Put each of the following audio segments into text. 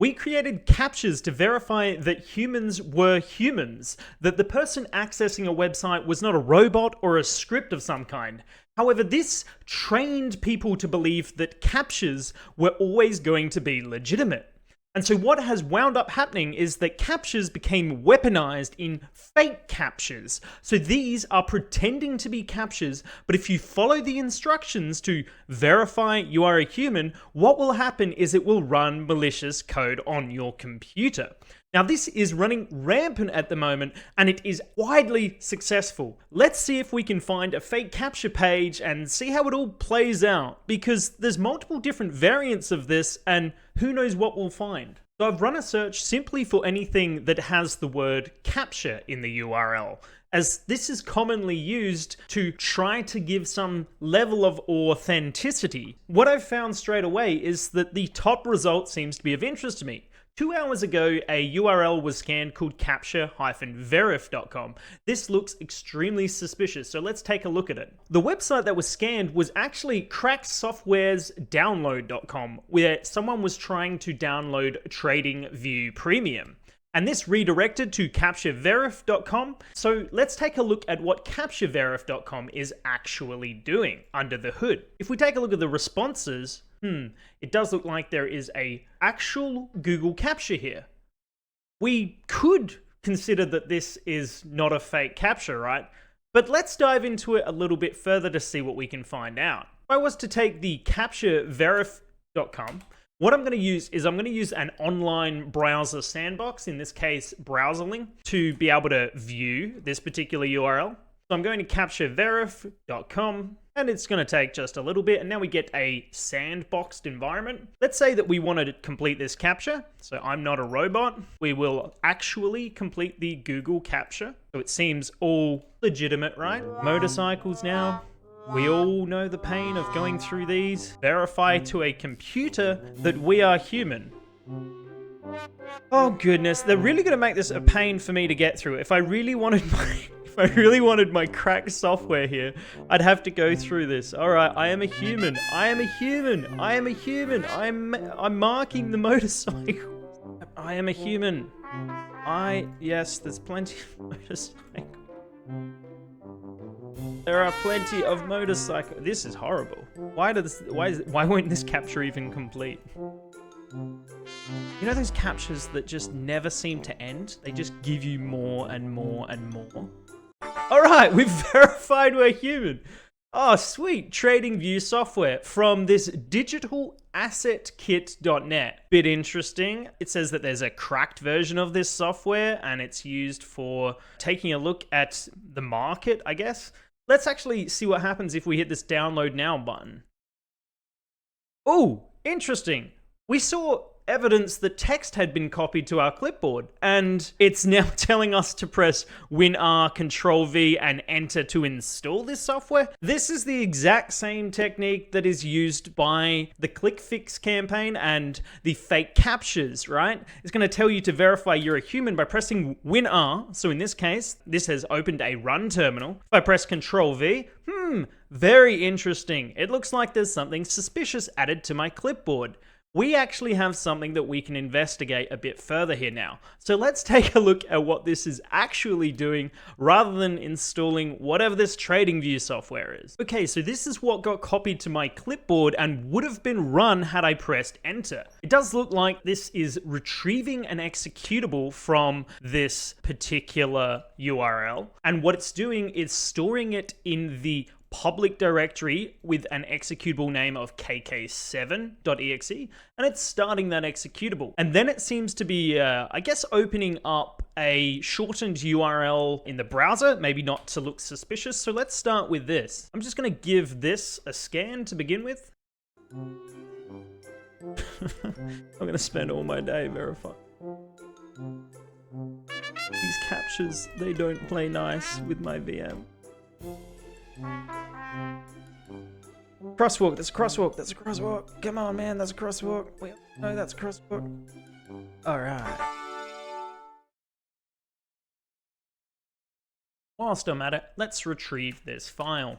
We created CAPTCHAs to verify that humans were humans, that the person accessing a website was not a robot or a script of some kind. However, this trained people to believe that CAPTCHAs were always going to be legitimate. And so what has wound up happening is that CAPTCHAs became weaponized in fake CAPTCHAs. So these are pretending to be CAPTCHAs, but if you follow the instructions to verify you are a human, what will happen is it will run malicious code on your computer. Now this is running rampant at the moment, and it is widely successful. Let's see if we can find a fake CAPTCHA page and see how it all plays out, because there's multiple different variants of this, and who knows what we'll find. So I've run a search simply for anything that has the word CAPTCHA in the URL, as this is commonly used to try to give some level of authenticity. What I've found straight away is that the top result seems to be of interest to me. 2 hours ago, a URL was scanned called CAPTCHA-verif.com. This looks extremely suspicious, so let's take a look at it. The website that was scanned was actually cracksoftwaresdownload.com, where someone was trying to download TradingView Premium. And this redirected to CAPTCHA-verif.com. So let's take a look at what CAPTCHA-verif.com is actually doing under the hood. If we take a look at the responses, it does look like there is a actual Google CAPTCHA here. We could consider that this is not a fake CAPTCHA, right? But let's dive into it a little bit further to see what we can find out. If I was to take the CAPTCHA-verif.com, what I'm going to use is I'm going to use an online browser sandbox, in this case Browserling, to be able to view this particular URL. So I'm going to CAPTCHA-verif.com, and it's going to take just a little bit, and now we get a sandboxed environment. Let's say that we want to complete this CAPTCHA, so I'm not a robot. We will actually complete the Google CAPTCHA, so it seems all legitimate, right? Motorcycles now. We all know the pain of going through these. Verify to a computer that we are human. Oh goodness, they're really going to make this a pain for me to get through. If I really wanted my cracked software here, I'd have to go through this. All right, I am a human. I am a human. I am a human. I'm marking the motorcycle. I am a human. Yes, there's plenty of motorcycles. There are plenty of motorcycles. This is horrible. Why won't this CAPTCHA even complete? You know those CAPTCHAs that just never seem to end? They just give you more and more and more. All right, we've verified we're human. Oh, sweet. TradingView software from this digitalassetkit.net. Bit interesting. It says that there's a cracked version of this software, and it's used for taking a look at the market, I guess. Let's actually see what happens if we hit this download now button. Oh, interesting. We saw evidence that text had been copied to our clipboard, and it's now telling us to press WinR, Control-V, and Enter to install this software. This is the exact same technique that is used by the ClickFix campaign and the fake CAPTCHAs, right? It's going to tell you to verify you're a human by pressing WinR. So in this case, this has opened a run terminal. If I press Control-V, very interesting. It looks like there's something suspicious added to my clipboard. We actually have something that we can investigate a bit further here now. So let's take a look at what this is actually doing rather than installing whatever this TradingView software is. Okay, so this is what got copied to my clipboard and would have been run had I pressed enter. It does look like this is retrieving an executable from this particular URL. And what it's doing is storing it in the public directory with an executable name of kk7.exe, and it's starting that executable. And then it seems to be, I guess, opening up a shortened URL in the browser, maybe not to look suspicious. So let's start with this. I'm just going to give this a scan to begin with. I'm going to spend all my day verifying. These CAPTCHAs, they don't play nice with my VM. Crosswalk, that's a crosswalk, that's a crosswalk. Come on, man, that's a crosswalk. We know that's a crosswalk. Alright. Whilst I'm at it, let's retrieve this file.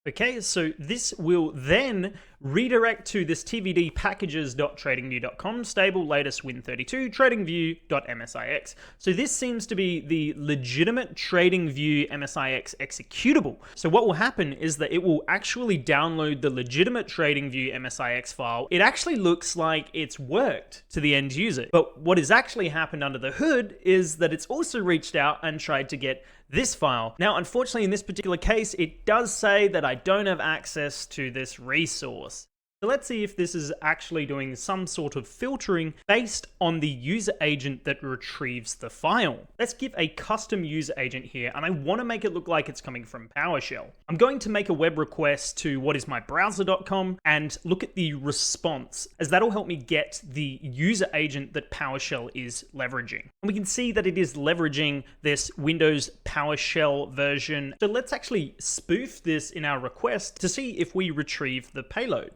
Okay, so this will then redirect to this tvd packages.tradingview.com stable latest win32 tradingview.msix. So this seems to be the legitimate TradingView MSIX executable. So what will happen is that it will actually download the legitimate TradingView MSIX file. It actually looks like it's worked to the end user. But what has actually happened under the hood is that it's also reached out and tried to get this file. Now, unfortunately, in this particular case, it does say that I don't have access to this resource. So let's see if this is actually doing some sort of filtering based on the user agent that retrieves the file. Let's give a custom user agent here, and I want to make it look like it's coming from PowerShell. I'm going to make a web request to whatismybrowser.com and look at the response, as that'll help me get the user agent that PowerShell is leveraging. And we can see that it is leveraging this Windows PowerShell version. So let's actually spoof this in our request to see if we retrieve the payload.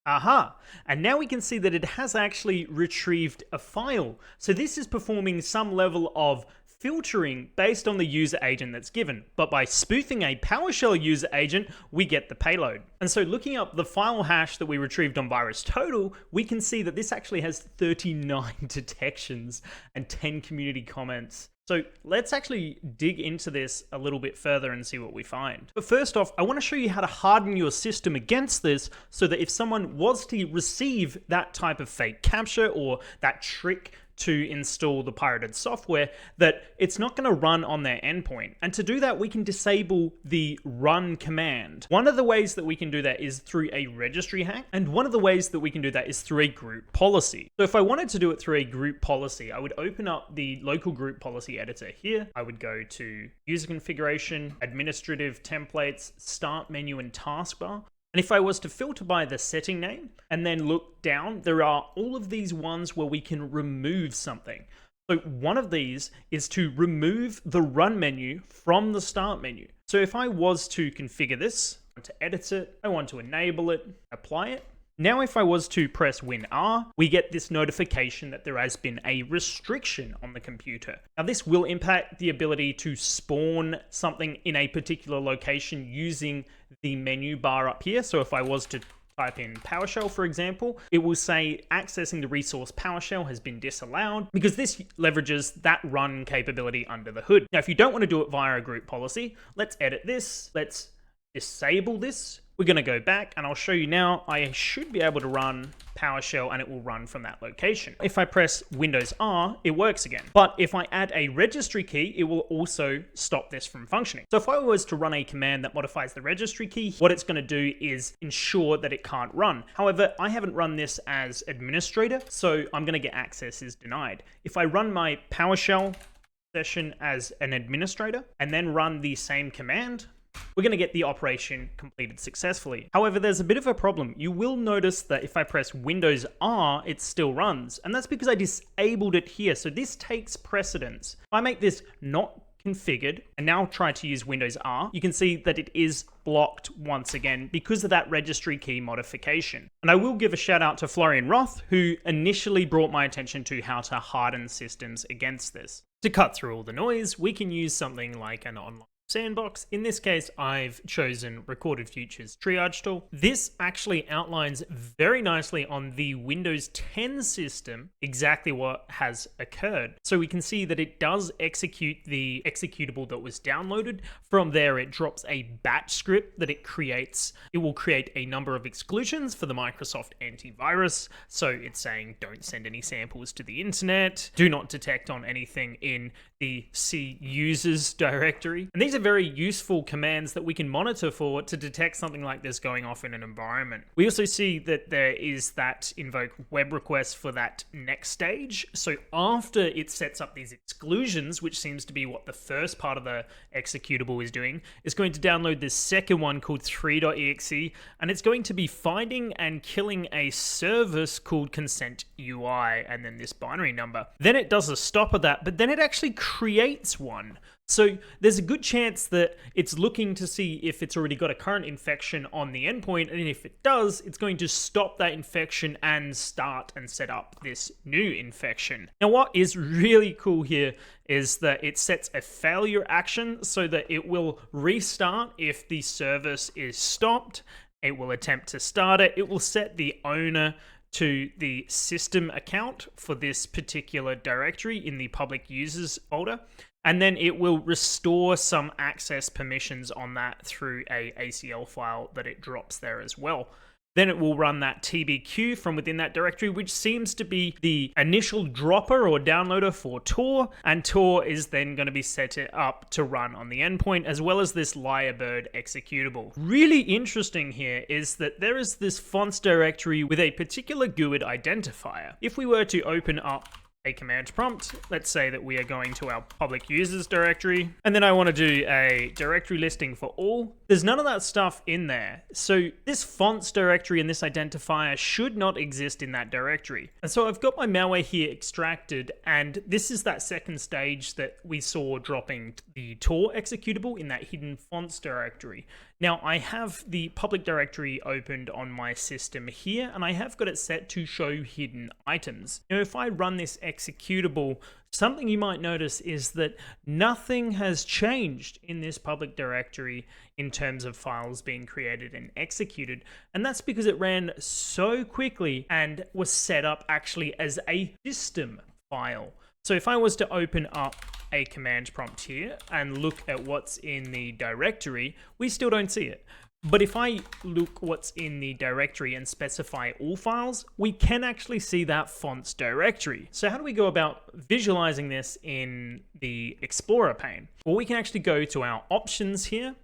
Aha, and now we can see that it has actually retrieved a file. So this is performing some level of filtering based on the user agent that's given. But by spoofing a PowerShell user agent, we get the payload. And so looking up the file hash that we retrieved on VirusTotal, we can see that this actually has 39 detections and 10 community comments. So let's actually dig into this a little bit further and see what we find. But first off, I want to show you how to harden your system against this so that if someone was to receive that type of fake CAPTCHA or that trick to install the pirated software, that it's not going to run on their endpoint. And to do that, we can disable the run command. One of the ways that we can do that is through a registry hack, and one of the ways that we can do that is through a group policy. So if I wanted to do it through a group policy, I would open up the local group policy editor here. I would go to user configuration, administrative templates, start menu, and taskbar. And if I was to filter by the setting name and then look down, there are all of these ones where we can remove something. So one of these is to remove the run menu from the start menu. So if I was to configure this, I want to edit it, I want to enable it, apply it. Now if I was to press WinR, we get this notification that there has been a restriction on the computer. Now this will impact the ability to spawn something in a particular location using the menu bar up here. So if I was to type in PowerShell, for example, it will say accessing the resource PowerShell has been disallowed because this leverages that run capability under the hood. Now, if you don't want to do it via a group policy, let's edit this. Let's disable this. We're going to go back and I'll show you now. I should be able to run PowerShell and it will run from that location. If I press Windows R, it works again. But if I add a registry key, it will also stop this from functioning. So if I was to run a command that modifies the registry key, what it's going to do is ensure that it can't run. However, I haven't run this as administrator, so I'm going to get access is denied. If I run my PowerShell session as an administrator and then run the same command, we're going to get the operation completed successfully. However, there's a bit of a problem. You will notice that if I press Windows R, it still runs. And that's because I disabled it here. So this takes precedence. If I make this not configured and now try to use Windows R, you can see that it is blocked once again because of that registry key modification. And I will give a shout out to Florian Roth, who initially brought my attention to how to harden systems against this. To cut through all the noise, we can use something like an online sandbox. In this case, I've chosen Recorded Futures Triage Tool. This actually outlines very nicely on the Windows 10 system exactly what has occurred. So we can see that it does execute the executable that was downloaded. From there, it drops a batch script that it creates. It will create a number of exclusions for the Microsoft antivirus. So it's saying don't send any samples to the internet, do not detect on anything in the C users directory. And these are very useful commands that we can monitor for to detect something like this going off in an environment. We also see that there is that invoke web request for that next stage. So after it sets up these exclusions, which seems to be what the first part of the executable is doing, it's going to download this second one called 3.exe, and it's going to be finding and killing a service called consent UI and then this binary number. Then it does a stop of that, but then it actually creates one. So there's a good chance that it's looking to see if it's already got a current infection on the endpoint, and if it does, it's going to stop that infection and start and set up this new infection. Now, what is really cool here is that it sets a failure action so that it will restart if the service is stopped. It will attempt to start it. It will set the owner to the system account for this particular directory in the public users folder. And then it will restore some access permissions on that through a ACL file that it drops there as well. Then it will run that TBQ from within that directory, which seems to be the initial dropper or downloader for Tor, and Tor is then going to be set up to run on the endpoint, as well as this Lyrebird executable. Really interesting here is that there is this fonts directory with a particular GUID identifier. If we were to open up a command prompt, let's say that we are going to our public users directory, and then I want to do a directory listing for all. There's none of that stuff in there. So this fonts directory and this identifier should not exist in that directory. And so I've got my malware here extracted, and this is that second stage that we saw dropping the Tor executable in that hidden fonts directory. Now, I have the public directory opened on my system here, and I have got it set to show hidden items. Now, if I run this executable, something you might notice is that nothing has changed in this public directory in terms of files being created and executed. And that's because it ran so quickly and was set up actually as a system file. So if I was to open up a command prompt here and look at what's in the directory, we still don't see it. But if I look what's in the directory and specify all files, we can actually see that fonts directory. So how do we go about visualizing this in the Explorer pane? Well, we can actually go to our options here,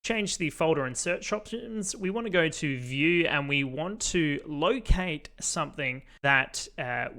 change the folder and search options. We want to go to view, and we want to locate something that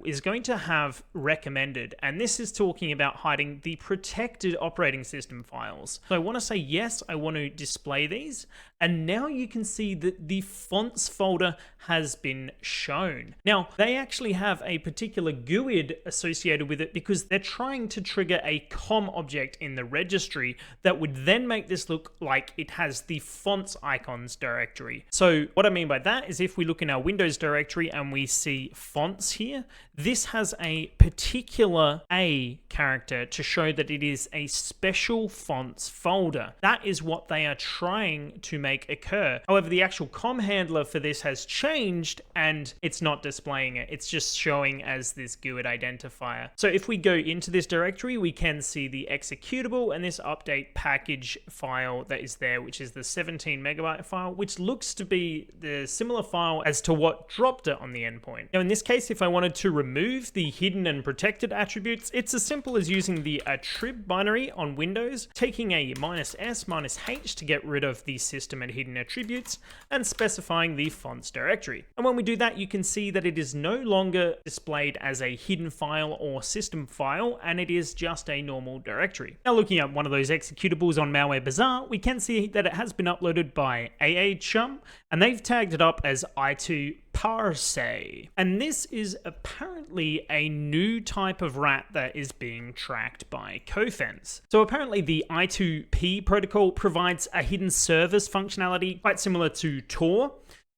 is going to have recommended. And this is talking about hiding the protected operating system files. So I want to say, yes, I want to display these. And now you can see that the fonts folder has been shown. Now, they actually have a particular GUID associated with it because they're trying to trigger a COM object in the registry that would then make this look like it has the fonts icons directory. So what I mean by that is if we look in our Windows directory and we see fonts here, this has a particular A character to show that it is a special fonts folder. That is what they are trying to make occur. However, the actual COM handler for this has changed and it's not displaying it. It's just showing as this GUID identifier. So if we go into this directory, we can see the executable and this update package file that is there, which is the 17 megabyte file, which looks to be the similar file as to what dropped it on the endpoint. Now, in this case, if I wanted to remove the hidden and protected attributes, it's as simple as using the attrib binary on Windows, taking a -s -h to get rid of the system and hidden attributes, and specifying the fonts directory. And when we do that, you can see that it is no longer displayed as a hidden file or system file, and it is just a normal directory. Now, looking at one of those executables on Malware Bazaar, we can see that it has been uploaded by Chum, and they've tagged it up as I2Parcae. And this is apparently a new type of rat that is being tracked by Cofense. So apparently the I2P protocol provides a hidden service functionality quite similar to Tor.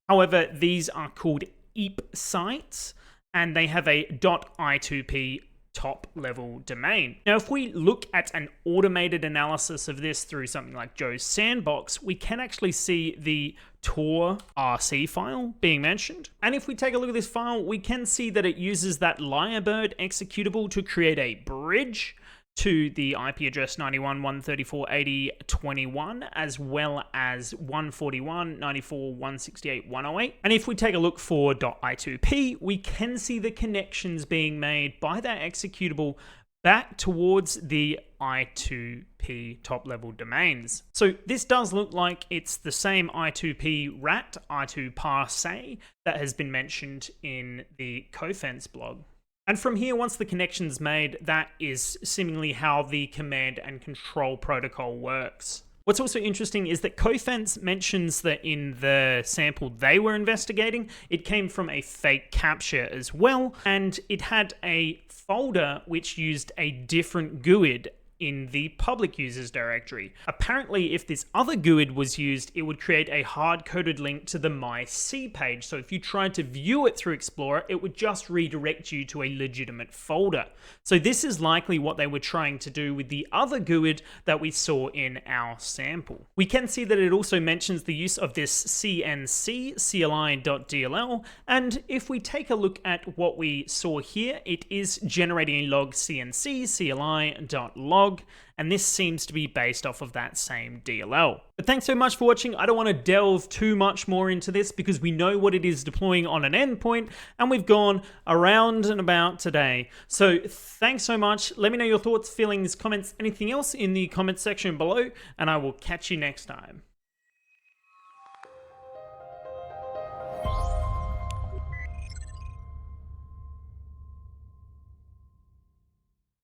However, these are called EAP sites, and they have a .I2P top level domain. Now, if we look at an automated analysis of this through something like Joe's Sandbox, we can actually see the Tor RC file being mentioned. And if we take a look at this file, we can see that it uses that Lyrebird executable to create a bridge to the IP address 91.134.80.21, as well as 141.94.168.108. And if we take a look for .I2P, we can see the connections being made by that executable back towards the I2P top-level domains. So this does look like it's the same I2P rat, I2Parcae, that has been mentioned in the Cofense blog. And from here, once the connection's made, that is seemingly how the command and control protocol works. What's also interesting is that Cofense mentions that in the sample they were investigating, it came from a fake CAPTCHA as well, and it had a folder which used a different GUID in the public users directory. Apparently, if this other GUID was used, it would create a hard-coded link to the My-C page. So if you tried to view it through Explorer, it would just redirect you to a legitimate folder. So this is likely what they were trying to do with the other GUID that we saw in our sample. We can see that it also mentions the use of this CNC, CLI.dll, and if we take a look at what we saw here, it is generating a log CNC, CLI.log, and this seems to be based off of that same DLL. But thanks so much for watching. I don't want to delve too much more into this because we know what it is deploying on an endpoint, and we've gone around and about today. So thanks so much. Let me know your thoughts, feelings, comments, anything else in the comments section below, and I will catch you next time.